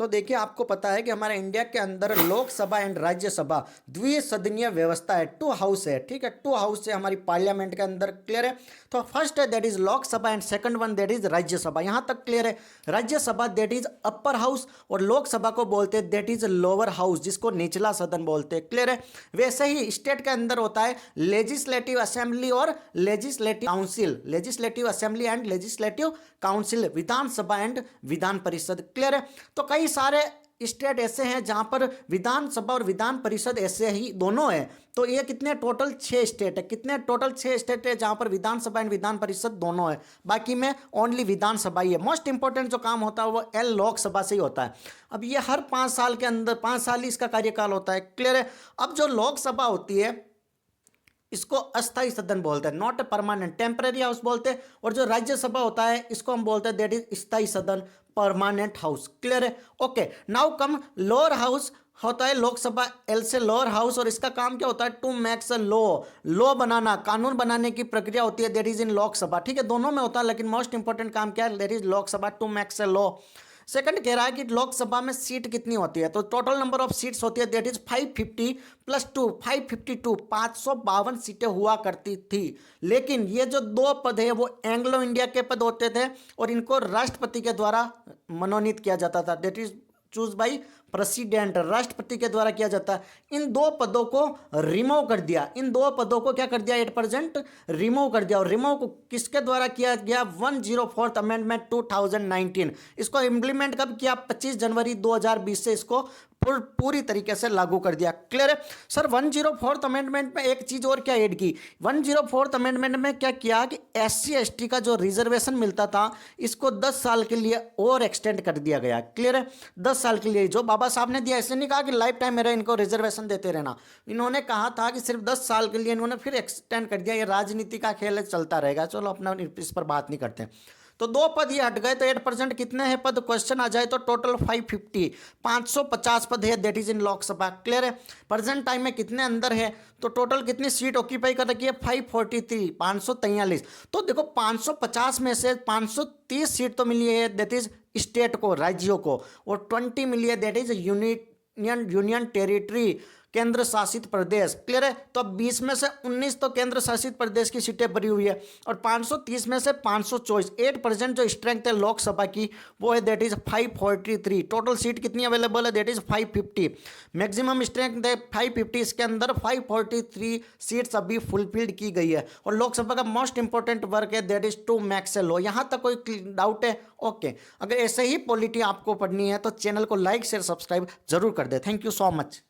देखिए, आपको पता है कि हमारे इंडिया के अंदर लोकसभा एंड राज्यसभा द्विसदनीय व्यवस्था है, टू हाउस है, ठीक है। टू हाउस है हमारी पार्लियामेंट के अंदर, क्लियर है। तो फर्स्ट है that is Lok Sabha and second one that is Rajya Sabha, यहां तक क्लियर है। Rajya Sabha that is upper house और लोकसभा को बोलते हैं दैट इज लोअर हाउस, जिसको निचला सदन बोलते हैं, क्लियर है। वैसे ही स्टेट के अंदर होता है लेजिस्लेटिव असेंबली और legislative council, legislative assembly and legislative council, Vidhan Sabha and Vidhan Parishad, clear है। तो कई सारे स्टेट ऐसे हैं जहां पर विधानसभा और विधान परिषद ऐसे ही दोनों है। तो ये कितने टोटल 6 स्टेट है, कितने टोटल 6 स्टेट है जहां पर विधानसभा एंड विधान परिषद दोनों है। बाकी में ओनली विधानसभा ही है। मोस्ट इंपोर्टेंट जो काम होता है वो लोकसभा से ही होता है। अब ये हर 5 साल के अंदर 5 साल ही इसका कार्यकाल होता है, क्लियर है। अब जो लोकसभा होती है इसको अस्थाई सदन बोलते हैं, नॉट परमानेंट, टेम्पररी हाउस बोलते हैं। और जो राज्यसभा होता है इसको हम बोलते हैं दैट इज स्थायी सदन, परमानेंट हाउस, क्लियर है। Okay, now come lower house होता है लोकसभा, एल से लोअर हाउस, और इसका काम क्या होता है टू मेक्स अ लॉ बनाना, कानून बनाने की प्रक्रिया होती है दैट इज इन लोकसभा, ठीक है। दोनों में होता है लेकिन मोस्ट इंपोर्टेंट काम क्या है that is Lok Sabha, to makes a law. Second कह रहा है कि लोकसभा में सीट कितनी होती है, तो टोटल नंबर ऑफ सीट्स होती है दैट इज 550 प्लस 2 552, 552 सीटें हुआ करती थी। लेकिन ये जो 2 पद है वो एंग्लो इंडिया के पद होते थे और इनको राष्ट्रपति के द्वारा मनोनीत किया जाता था, that is choose by president, राष्ट्रपति के द्वारा किया जाता है। इन 2 पदों को रिमूव कर दिया, इन 2 पदों को क्या कर दिया 8% रिमूव कर दिया। और रिमूव को किसके द्वारा किया गया 104th अमेंडमेंट 2019। इसको इम्प्लीमेंट कब किया 25 जनवरी 2020 से इसको पूरी तरीके से लागू कर दिया, क्लियर है सर। 104th अमेंडमेंट में एक चीज और क्या ऐड की, 104th अमेंडमेंट में क्या किया कि SC ST का जो रिजर्वेशन मिलता था इसको 10 साल के लिए और एक्सटेंड कर दिया गया, क्लियर है। 10 साल के लिए जो बाबा साहब ने दिया, ऐसे नहीं कहा कि लाइफ टाइम मेरा इनको रिजर्वेशन देते रहना, इन्होंने कहा था कि सिर्फ 10 साल के लिए, इन्होंने फिर एक्सटेंड कर दिया। ये राजनीति का खेल चलता रहेगा, चलो अपना इस पर बात नहीं करते। तो 2 पद ये हट गए तो 8% कितने हैं पद, क्वेश्चन आ जाए तो टोटल 550, 550 पद है that is in Lok Sabha, clear है। प्रेजेंट टाइम में कितने अंदर है तो टोटल कितनी सीट ऑक्यूपाई कर रखी है 543, 543। तो देखो 550 में से 530 सीट तो मिली है दैट इज स्टेट को, राज्यों को, और 20 मिली है दैट इज यूनियन टेरिटरी, केंद्र शासित प्रदेश, क्लियर है। तो अब 20 में से 19 तो केंद्र शासित प्रदेश की सीटें भरी हुई है और 530 में से 524, 8% जो स्ट्रेंथ है लोकसभा की वो है दैट इज 543। टोटल सीट कितनी अवेलेबल है दैट इज 550, मैक्सिमम स्ट्रेंथ है 550, इसके अंदर 543 सीट्स अभी फुलफिल्ड की गई है। और लोकसभा का मोस्ट इंपॉर्टेंट वर्क है that is to make a law. यहाँ तक कोई डाउट है? ओके, अगर ऐसे ही पॉलिटी आपको पढ़नी है तो चैनल को लाइक शेयर सब्सक्राइब जरूर कर दे। Thank you so much.